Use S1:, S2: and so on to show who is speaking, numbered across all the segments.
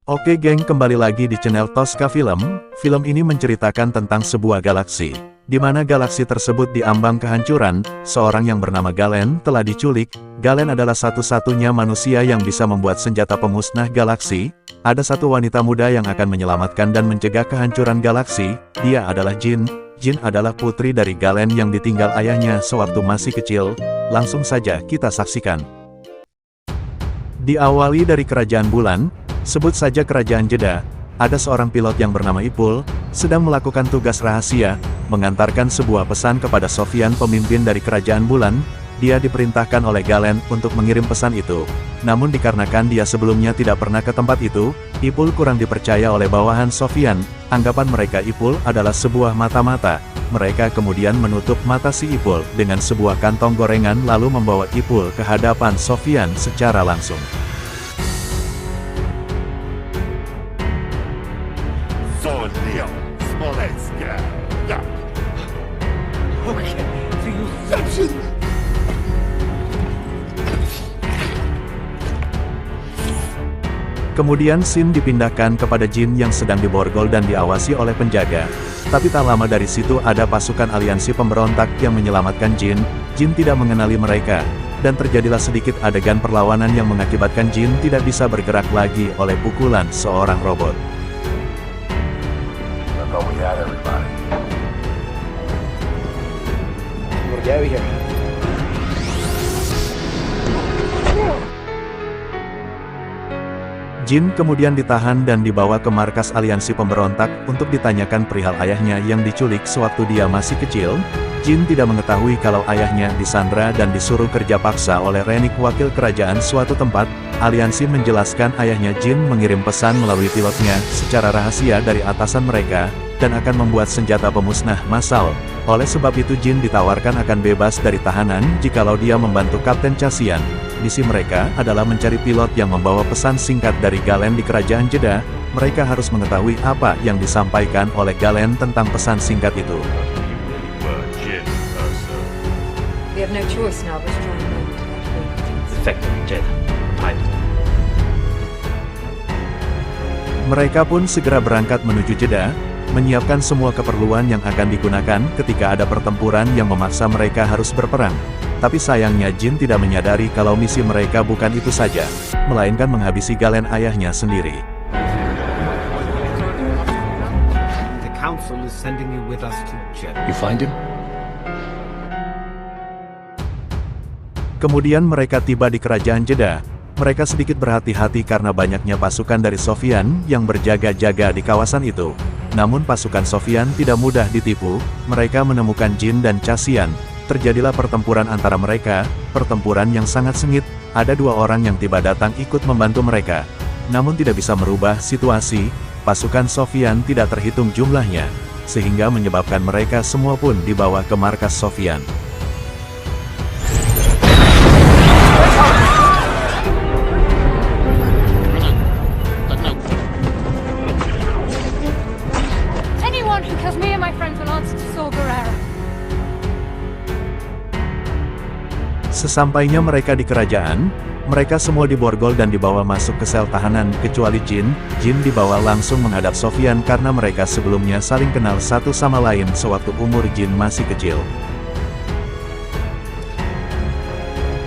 S1: Oke geng, kembali lagi di channel Tosca Film. Film ini menceritakan tentang sebuah galaksi, di mana galaksi tersebut diambang kehancuran. Seorang yang bernama Galen telah diculik. Galen adalah satu-satunya manusia yang bisa membuat senjata pemusnah galaksi. Ada satu wanita muda yang akan menyelamatkan dan mencegah kehancuran galaksi. Dia adalah Jin. Jin adalah putri dari Galen yang ditinggal ayahnya sewaktu masih kecil. Langsung saja kita saksikan. Diawali dari kerajaan bulan, sebut saja kerajaan Jeddah. Ada seorang pilot yang bernama Ipul, sedang melakukan tugas rahasia, mengantarkan sebuah pesan kepada Sofyan, pemimpin dari kerajaan bulan. Dia diperintahkan oleh Galen untuk mengirim pesan itu. Namun dikarenakan dia sebelumnya tidak pernah ke tempat itu, Ipul kurang dipercaya oleh bawahan Sofyan. Anggapan mereka Ipul adalah sebuah mata-mata. Mereka kemudian menutup mata si Ipul dengan sebuah kantong gorengan lalu membawa Ipul ke hadapan Sofyan secara langsung. Kemudian Sin dipindahkan kepada Jin yang sedang diborgol dan diawasi oleh penjaga. Tapi tak lama dari situ ada pasukan aliansi pemberontak yang menyelamatkan Jin. Jin tidak mengenali mereka, dan terjadilah sedikit adegan perlawanan yang mengakibatkan Jin tidak bisa bergerak lagi oleh pukulan seorang robot. Jin kemudian ditahan dan dibawa ke markas aliansi pemberontak untuk ditanyakan perihal ayahnya yang diculik sewaktu dia masih kecil. Jin tidak mengetahui kalau ayahnya disandra dan disuruh kerja paksa oleh Rennick, wakil kerajaan suatu tempat. Aliansi menjelaskan ayahnya Jin mengirim pesan melalui pilotnya secara rahasia dari atasan mereka, dan akan membuat senjata pemusnah massal. Oleh sebab itu Jin ditawarkan akan bebas dari tahanan jikalau dia membantu Kapten Cassian. Misi mereka adalah mencari pilot yang membawa pesan singkat dari Galen di kerajaan Jeddah. Mereka harus mengetahui apa yang disampaikan oleh Galen tentang pesan singkat itu. Mereka pun segera berangkat menuju Jeddah, menyiapkan semua keperluan yang akan digunakan ketika ada pertempuran yang memaksa mereka harus berperang. Tapi sayangnya Jin tidak menyadari kalau misi mereka bukan itu saja, melainkan menghabisi Galen ayahnya sendiri.
S2: The council is sending you with us to Jeddah.
S3: You find him?
S1: Kemudian mereka tiba di kerajaan Jeddah. Mereka sedikit berhati-hati karena banyaknya pasukan dari Sofyan yang berjaga-jaga di kawasan itu. Namun pasukan Sofyan tidak mudah ditipu. Mereka menemukan Jin dan Cassian. Terjadilah pertempuran antara mereka, pertempuran yang sangat sengit. Ada dua orang yang tiba datang ikut membantu mereka. Namun tidak bisa merubah situasi, pasukan Sofyan tidak terhitung jumlahnya, sehingga menyebabkan mereka semua pun dibawa ke markas Sofyan.
S4: Anyone who kills me and my friends will answer to Saul Guerrero.
S1: Sesampainya mereka di kerajaan, mereka semua diborgol dan dibawa masuk ke sel tahanan, kecuali Jin. Jin dibawa langsung menghadap Sofyan karena mereka sebelumnya saling kenal satu sama lain sewaktu umur Jin masih kecil.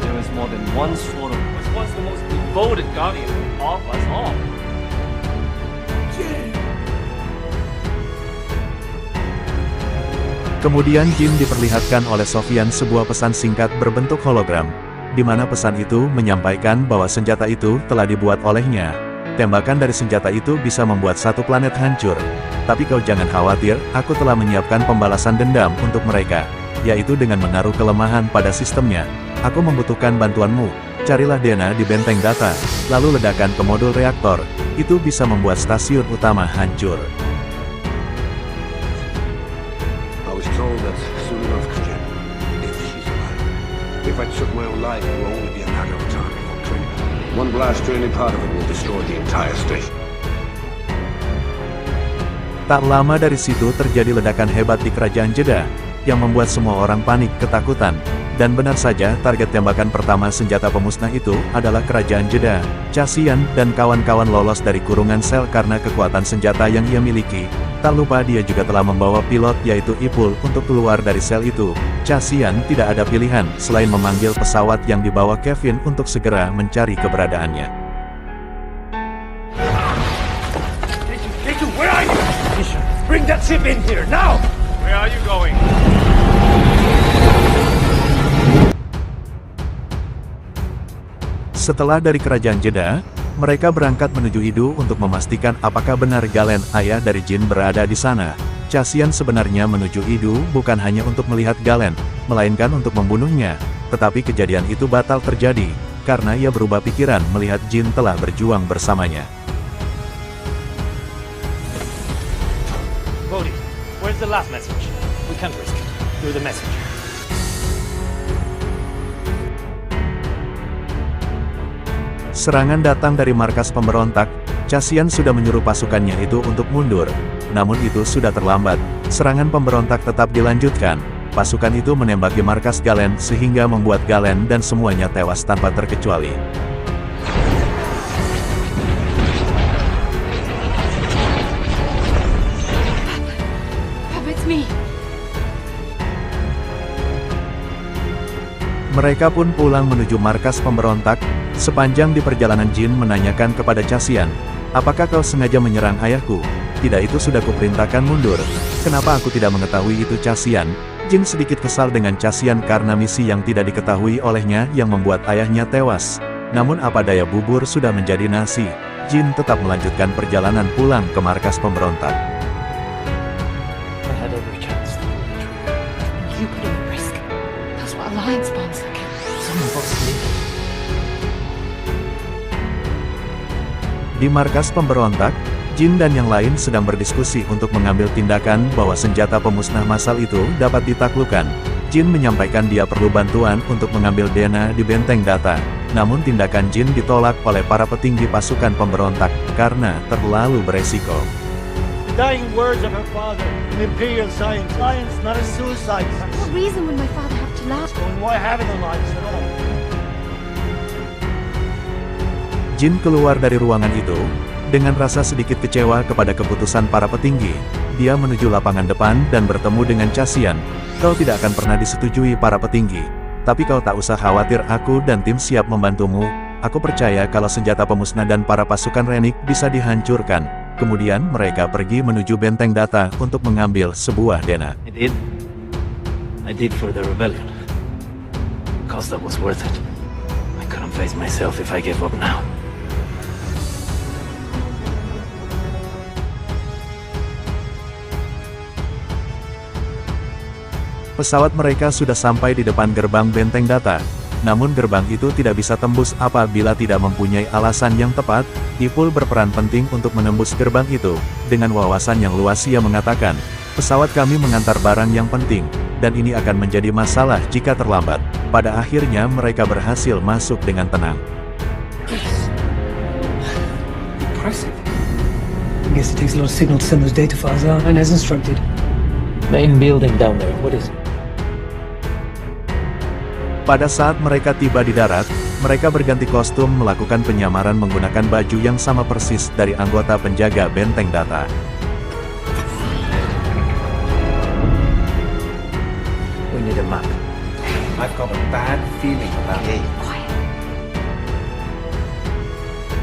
S5: There is more than one sword was once the most devoted guardian of us all.
S1: Kemudian Jin diperlihatkan oleh Sofyan sebuah pesan singkat berbentuk hologram, di mana pesan itu menyampaikan bahwa senjata itu telah dibuat olehnya. Tembakan dari senjata itu bisa membuat satu planet hancur. Tapi kau jangan khawatir, aku telah menyiapkan pembalasan dendam untuk mereka, yaitu dengan menaruh kelemahan pada sistemnya. Aku membutuhkan bantuanmu. Carilah Dena di benteng data, lalu ledakan ke modul reaktor. Itu bisa membuat stasiun utama hancur.
S6: If I took my own life, it will only be a matter of time before training. One blast to any part of it will destroy the entire station.
S1: Tak lama dari situ terjadi ledakan hebat di kerajaan Jeddah, yang membuat semua orang panik ketakutan. Dan benar saja target tembakan pertama senjata pemusnah itu adalah Kerajaan Jeddah. Cassian dan kawan-kawan lolos dari kurungan sel karena kekuatan senjata yang ia miliki. Tak lupa dia juga telah membawa pilot yaitu Ipul untuk keluar dari sel itu. Cassian tidak ada pilihan selain memanggil pesawat yang dibawa Kevin untuk segera mencari keberadaannya.
S5: K2, where are you? Misha, bring that ship in here, now! Where are you going?
S1: Setelah dari Kerajaan Jeddah, mereka berangkat menuju Idu untuk memastikan apakah benar Galen, ayah dari Jin, berada di sana. Cassian sebenarnya menuju Idu bukan hanya untuk melihat Galen, melainkan untuk membunuhnya. Tetapi kejadian itu batal terjadi, karena ia berubah pikiran melihat Jin telah berjuang bersamanya.
S5: Bodhi, where's the last message? We can't risk it. You're the messenger.
S1: Serangan datang dari markas pemberontak. Cassian sudah menyuruh pasukannya itu untuk mundur. Namun itu sudah terlambat. Serangan pemberontak tetap dilanjutkan. Pasukan itu menembaki markas Galen sehingga membuat Galen dan semuanya tewas tanpa terkecuali.
S4: Papa, it's me.
S1: Mereka pun pulang menuju markas pemberontak. Sepanjang di perjalanan Jin menanyakan kepada Cassian, apakah kau sengaja menyerang ayahku? Tidak, itu sudah kuperintahkan mundur. Kenapa aku tidak mengetahui itu, Cassian? Jin sedikit kesal dengan Cassian karena misi yang tidak diketahui olehnya yang membuat ayahnya tewas. Namun apa daya, bubur sudah menjadi nasi. Jin tetap melanjutkan perjalanan pulang ke markas pemberontak.
S5: I had every chance to pull the trigger.
S4: You put him at risk. That's what Alliance bonds look at.
S5: Some of us did.
S1: Di markas pemberontak, Jin dan yang lain sedang berdiskusi untuk mengambil tindakan bahwa senjata pemusnah massal itu dapat ditaklukkan. Jin menyampaikan dia perlu bantuan untuk mengambil Dena di benteng data. Namun tindakan Jin ditolak oleh para petinggi pasukan pemberontak karena terlalu beresiko.
S3: The dying words of her father, an imperial science. Science, not a suicide.
S4: What reason would my father have to lie?
S3: And why have an alliance at all?
S1: Jin keluar dari ruangan itu, dengan rasa sedikit kecewa kepada keputusan para petinggi. Dia menuju lapangan depan dan bertemu dengan Cassian. Kau tidak akan pernah disetujui para petinggi. Tapi kau tak usah khawatir, aku dan tim siap membantumu. Aku percaya kalau senjata pemusnah dan para pasukan Rennick bisa dihancurkan. Kemudian mereka pergi menuju benteng data untuk mengambil sebuah Dena.
S7: I did for the rebellion. Because that was worth it. I couldn't face myself if I gave up now.
S1: Pesawat mereka sudah sampai di depan gerbang benteng data. Namun gerbang itu tidak bisa tembus apabila tidak mempunyai alasan yang tepat. Ipul berperan penting untuk menembus gerbang itu. Dengan wawasan yang luas ia mengatakan, pesawat kami mengantar barang yang penting, dan ini akan menjadi masalah jika terlambat. Pada akhirnya mereka berhasil masuk dengan tenang.
S5: Impressive.
S3: I guess it takes a lot of signal to send those data files out, and as instructed.
S7: Main building down there, what is it?
S1: Pada saat mereka tiba di darat, mereka berganti kostum melakukan penyamaran menggunakan baju yang sama persis dari anggota penjaga benteng data.
S7: We need a map.
S2: I've got a bad feeling about it.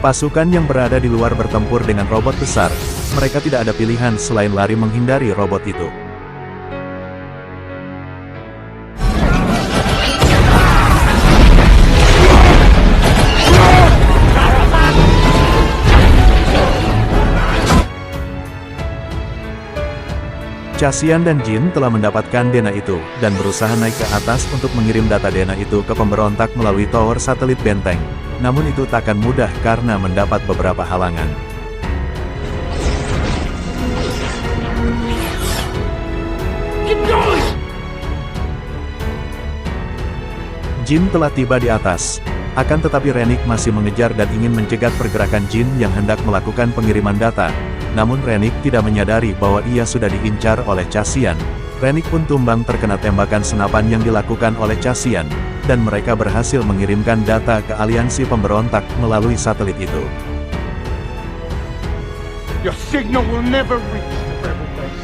S1: Pasukan yang berada di luar bertempur dengan robot besar. Mereka tidak ada pilihan selain lari menghindari robot itu. Cassian dan Jin telah mendapatkan Dena itu, dan berusaha naik ke atas untuk mengirim data Dena itu ke pemberontak melalui tower satelit benteng. Namun itu tak akan mudah karena mendapat beberapa halangan. Jin telah tiba di atas. Akan tetapi Rennick masih mengejar dan ingin mencegat pergerakan Jin yang hendak melakukan pengiriman data. Namun Rennick tidak menyadari bahwa ia sudah diincar oleh Cassian. Rennick pun tumbang terkena tembakan senapan yang dilakukan oleh Cassian, dan mereka berhasil mengirimkan data ke aliansi pemberontak melalui satelit itu.
S3: Your signal will never reach the rebel base.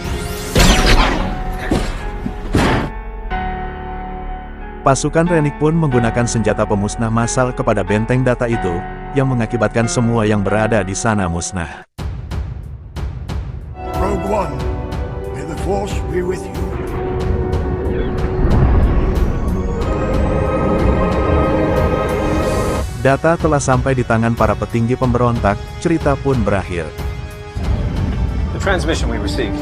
S1: Pasukan Rennick pun menggunakan senjata pemusnah massal kepada benteng data itu, yang mengakibatkan semua yang berada di sana musnah.
S3: Rogue One, may the Force be with you.
S1: Data telah sampai di tangan para petinggi pemberontak, cerita pun berakhir.
S5: The transmission we received.